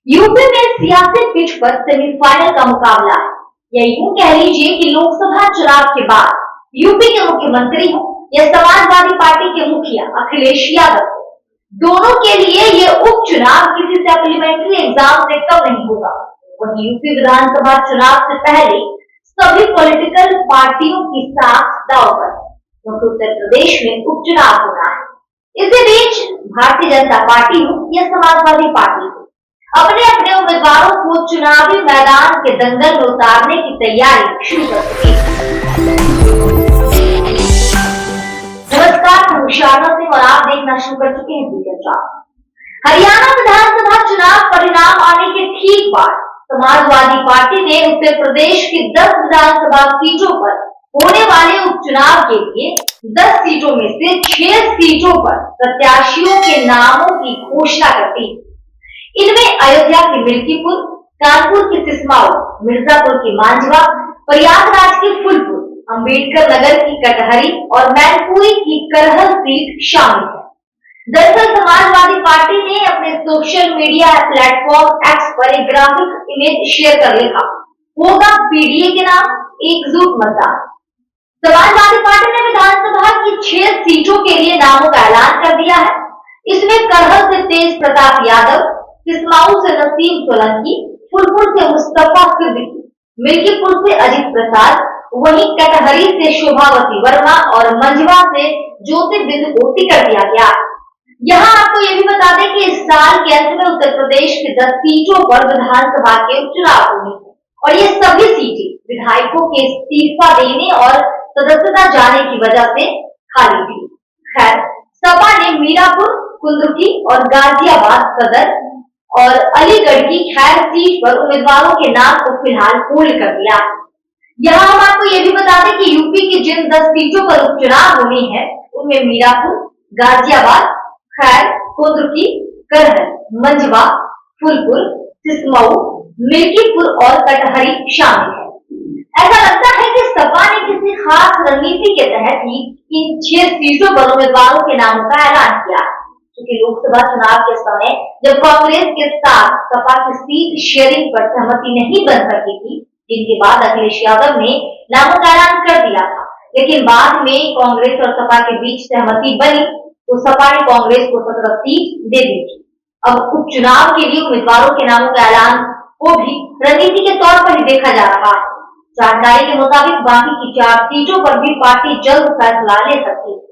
UP में सियासी pitch पर सेमीफाइनल का मुकाबला है। या यूं कह लीजिए कि लोकसभा चुनाव के बाद यूपी के मुख्यमंत्री हो या समाजवादी पार्टी के मुखिया अखिलेश यादव, दोनों के लिए ये उपचुनाव किसी सप्लीमेंट्री एग्जाम से कम नहीं होगा। वहीं यूपी विधानसभा चुनाव से पहले सभी पॉलिटिकल पार्टियों की साख दांव पर है, क्योंकि उत्तर प्रदेश में उपचुनाव होना है। इसी बीच भारतीय जनता पार्टी हो या समाजवादी पार्टी हो, अपने अपने उम्मीदवारों को चुनावी मैदान के दंगल में उतारने की तैयारी शुरू कर चुकी है। नमस्कार, मैं हुशियारा सिंह और आप देखना शुरू कर चुके हैं बीके। हरियाणा विधानसभा चुनाव परिणाम आने के ठीक बाद समाजवादी पार्टी ने उत्तर प्रदेश की 10 विधानसभा सीटों पर होने वाले उपचुनाव के लिए 10 सीटों में से 6 सीटों पर प्रत्याशियों के नामों की घोषणा कर दी। इनमें अयोध्या की मिल्कीपुर, कानपुर की सिसमाऊ, मिर्जापुर की मांझवा, प्रयागराज की फुलपुर, अंबेडकर नगर की कटहरी और मैनपुरी की करहल सीट शामिल है। दरअसल समाजवादी पार्टी ने अपने सोशल मीडिया प्लेटफॉर्म एक्स पर एक ग्राफिक इमेज शेयर कर लिखा, होगा पीडीए के नाम एकजुट मतदान। समाजवादी पार्टी ने विधानसभा की 6 सीटों के लिए नामों का ऐलान कर दिया है। इसमें करहल से तेज प्रताप यादव, सिसमाऊ से नसीम सोलंकी, फुलपुर से मुस्तफा सिद्दीकी, मिल्कीपुर से अजीत प्रसाद, वहीं कटहरी से शोभावती वर्मा और मंझवा से ज्योतिर्बिंदु को टिकट दिया गया। यहाँ आपको ये भी बता दें कि इस साल के अंत में उत्तर प्रदेश की 10 सीटों पर विधानसभा के उपचुनाव होंगे और ये सभी सीटें विधायकों के इस्तीफा देने और सदस्यता जाने की वजह से खाली थी। खैर, सपा ने मीरापुर, कुंदुकी और गाजियाबाद सदर और अलीगढ़ की खैर सीट पर उम्मीदवारों के नाम को फिलहाल होल्ड कर दिया। यहाँ हम आपको ये भी बता दें कि यूपी की जिन 10 सीटों पर उपचुनाव होने हैं उनमें मीरापुर, गाजियाबाद, खैर, कुंदुकी, करहल, मंझवा, फुलपुर, सिसमाऊ, मिल्कीपुर और कटहरी शामिल है। ऐसा लगता है कि सपा ने किसी खास रणनीति के तहत ही इन 6 सीटों पर उम्मीदवारों के नामों का ऐलान किया, क्योंकि लोकसभा चुनाव के समय जब कांग्रेस के साथ सपा की सीट शेयरिंग पर सहमति नहीं बन सकी थी, जिनके बाद अखिलेश यादव ने नामों का ऐलान कर दिया था, लेकिन बाद में कांग्रेस और सपा के बीच सहमति बनी तो सपा ने कांग्रेस को 17 सीट दे दी थी। अब उपचुनाव के लिए उम्मीदवारों के नामों का ऐलान को भी रणनीति के तौर पर ही देखा जा रहा है। जानकारी के मुताबिक बाकी की 4 सीटों पर भी पार्टी जल्द फैसला ले सकती है।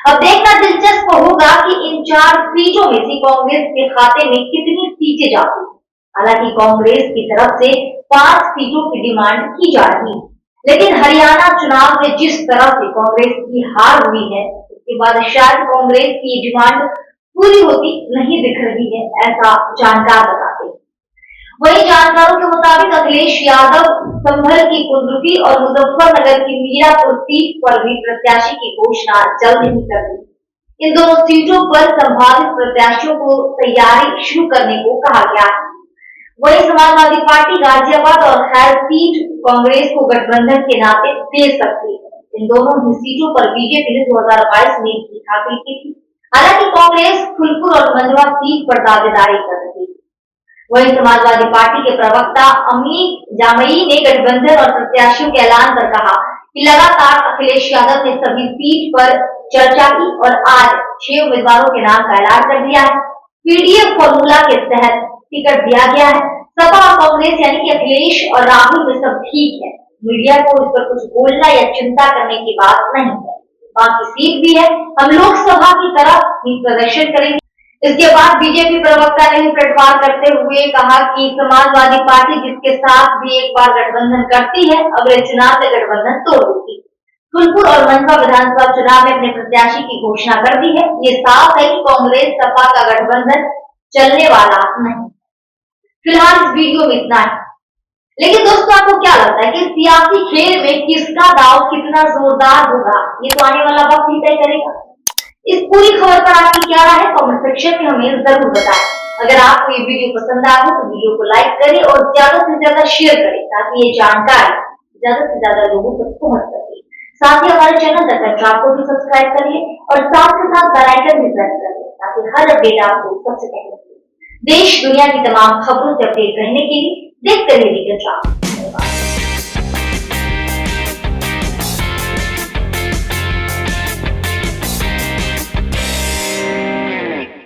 अब देखना दिलचस्प होगा कि इन 4 सीटों में से कांग्रेस के खाते में कितनी सीटें जाती हैं। हालांकि कांग्रेस की तरफ से 5 सीटों की डिमांड की जा रही है, लेकिन हरियाणा चुनाव में जिस तरह से कांग्रेस की हार हुई है, उसके बाद शायद कांग्रेस की डिमांड पूरी होती नहीं दिख रही है, ऐसा जानकार बताते हैं। वही जानकारों के मुताबिक अखिलेश यादव संभल की कुंदुकी और मुजफ्फरनगर की मीरापुर सीट पर भी प्रत्याशी की घोषणा जल्द ही कर दी। इन दोनों सीटों पर संभावित प्रत्याशियों को तैयारी शुरू करने को कहा गया है। वही समाजवादी पार्टी गाजियाबाद और खैर सीट कांग्रेस को गठबंधन के नाते दे सकती है। इन दोनों ही सीटों पर बीजेपी ने 2022 में जीत हासिल की थी। हालांकि कांग्रेस फुलपुर और मंझवा सीट पर दावेदारी कर रही है। वहीं समाजवादी पार्टी के प्रवक्ता अमीर जामई ने गठबंधन और प्रत्याशियों के ऐलान पर कहा कि लगातार अखिलेश यादव ने सभी सीट पर चर्चा की और आज 6 उम्मीदवारों के नाम का ऐलान कर दिया है। पीडीएफ फॉर्मूला के तहत टिकट दिया गया है। सपा और कांग्रेस यानी कि अखिलेश और राहुल में सब ठीक है। मीडिया को इस पर कुछ बोलना या चिंता करने की बात नहीं है। बाकी सीट भी है, हम लोकसभा की तरफ ही प्रदर्शन करेंगे। इसके बाद बीजेपी प्रवक्ता ने पलटवार करते हुए कहा कि समाजवादी पार्टी जिसके साथ भी एक बार गठबंधन करती है, अगले चुनाव में गठबंधन तोड़ देगी। फुलपुर और मंझवा विधानसभा चुनाव में अपने प्रत्याशी की घोषणा कर दी है। ये साफ है कि कांग्रेस सपा का गठबंधन चलने वाला नहीं। फिलहाल इस वीडियो में इतना है, लेकिन दोस्तों आपको क्या लगता है कि सियासी खेल में किसका दांव कितना जोरदार होगा, ये तो आने वाला वक्त ही तय करेगा। इस पूरी खबर पर आपकी क्या राय है, कमेंट सेक्शन में हमें जरूर बताएं। अगर आपको ये वीडियो पसंद आया हो तो वीडियो को लाइक करें और ज्यादा से ज्यादा शेयर करें, ताकि ये जानकारी ज्यादा से ज्यादा लोगों तक पहुंच सके। साथ ही हमारे चैनल तक को भी सब्सक्राइब करिए और साथ ही साथ बेल आइकन भी प्रेस करिए, ताकि हर अपडेट आपको सबसे पहले देश दुनिया की तमाम खबरों से अपडेट रहने के लिए देखते रहिए वीकेंड ड्रामा।